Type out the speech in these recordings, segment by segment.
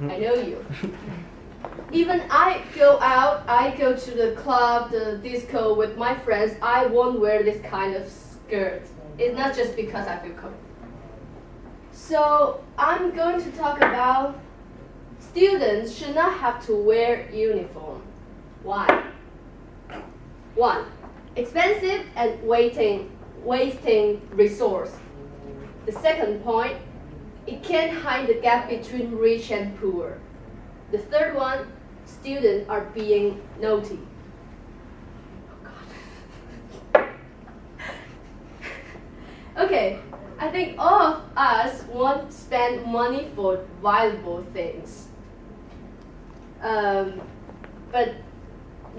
I know you. Even I go out, I go to the club, the disco with my friends, I won't wear this kind of skirt. It's not just because I feel cold. So I'm going to talk about students should not have to wear uniform. Why? 1. Expensive and wasting resource. The second point, it can hide the gap between rich and poor. The third one, students are being naughty. Oh God. Okay, I think all of us want to spend money for valuable things. But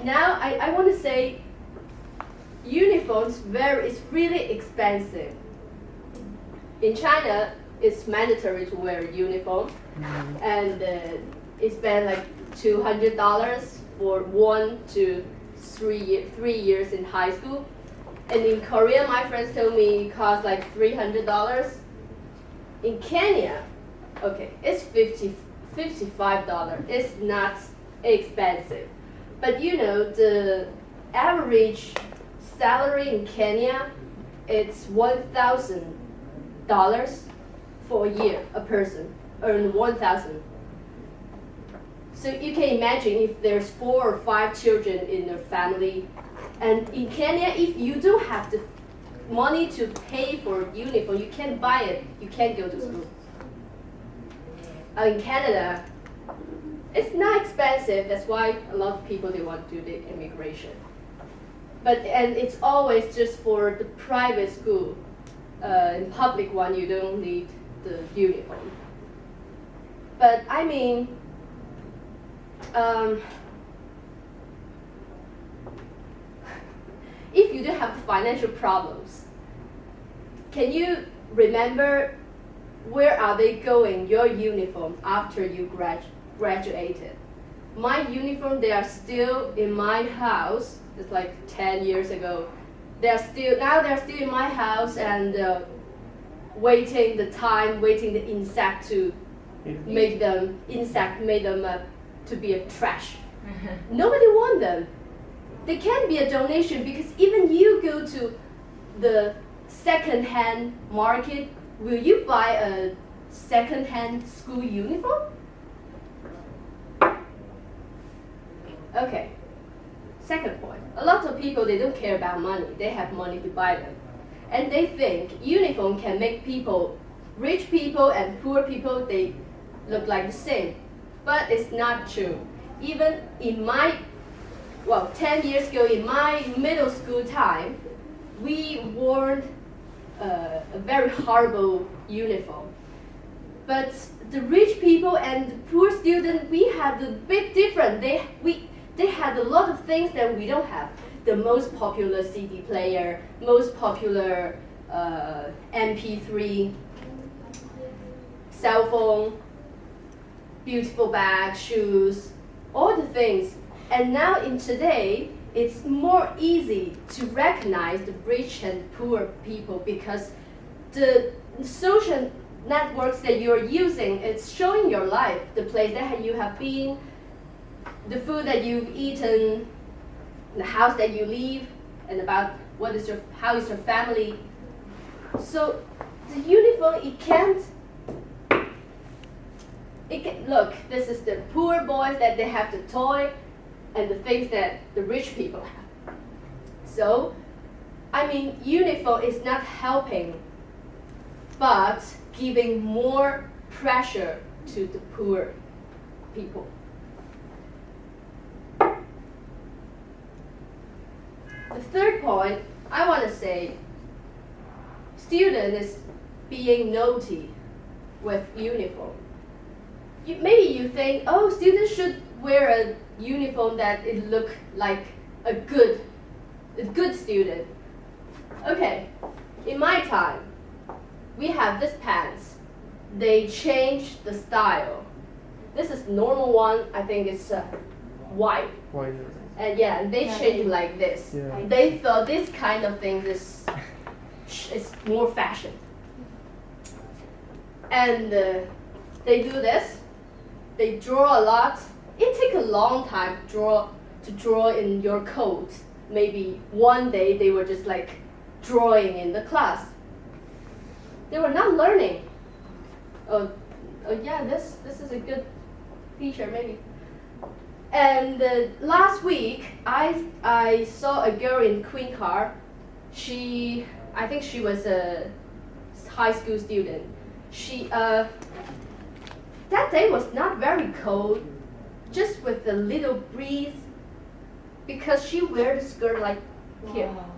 now I want to say uniforms is really expensive. In China, it's mandatory to wear a uniform, and it's spent like $200 for 1 to 3 years in high school. And in Korea, my friends told me it costs like $300. In Kenya, okay, it's $55. It's not expensive. But you know, the average salary in Kenya, it's $1,000 for a year. A person earn 1,000. So you can imagine if there's 4 or 5 children in a family, and in Kenya, if you don't have the money to pay for uniform, you can't buy it. You can't go to school. In Canada, it's not expensive. That's why a lot of people they want to do the immigration. And it's always just for the private school. In public one, you don't need the uniform. But I mean, if you don't have financial problems, can you remember where are they going, your uniform, after you graduated? My uniform, they are still in my house. It's like 10 years ago. They're still in my house and waiting the insect to make them to be a trash. Nobody wants them. They can be a donation because even you go to the second-hand market, will you buy a second-hand school uniform? Okay. Second point. A lot of people, they don't care about money. They have money to buy them. And they think uniform can make people, rich people and poor people, they look like the same. But it's not true. Even in 10 years ago, in my middle school time, we wore a very horrible uniform. But the rich people and the poor students, we had a big difference. They had a lot of things that we don't have. The most popular CD player, most popular MP3, cell phone, beautiful bag, shoes, all the things. And now in today, it's more easy to recognize the rich and poor people because the social networks that you're using, it's showing your life, the place that you have been, the food that you've eaten, the house that you live, and about how is your family. So the uniform, look, this is the poor boys that they have the toy and the things that the rich people have. So, I mean, uniform is not helping, but giving more pressure to the poor people. The third point, I want to say, student is being naughty with uniform. Maybe you think, oh, students should wear a uniform that it look like a good student. Okay, in my time, we have this pants. They changed the style. This is normal one. I think it's white. And yeah, they changed like this. Yeah. They thought this kind of thing is more fashion. And they do this. they draw a lot. It takes a long time to draw in your code. Maybe one day they were just like drawing in the class. They were not learning. Oh yeah, this is a good feature maybe. And last week I saw a girl in Queen Car. I think she was a high school student. That day was not very cold, just with a little breeze, because she wear the skirt like here. Wow.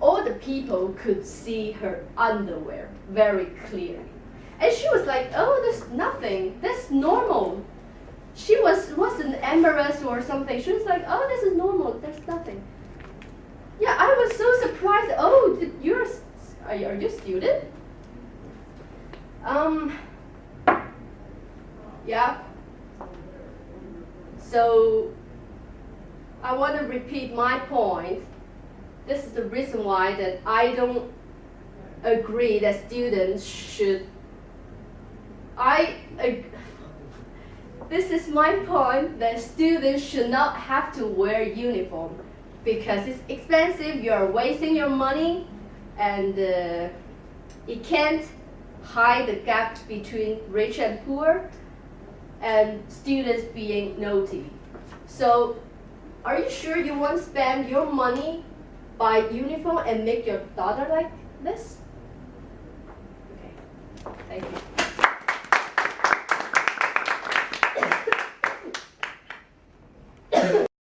All the people could see her underwear very clearly. And she was like, oh, there's nothing, that's normal. She wasn't embarrassed or something. She was like, oh, this is normal, there's nothing. Yeah, I was so surprised. Oh, are you a student? Yeah. So I want to repeat my point. This is the reason why that I don't agree that students should. This is my point that students should not have to wear uniform because it's expensive. You are wasting your money, and it can't hide the gap between rich and poor, and students being naughty. So, are you sure you want to spend your money buy uniform and make your daughter like this? Okay, thank you.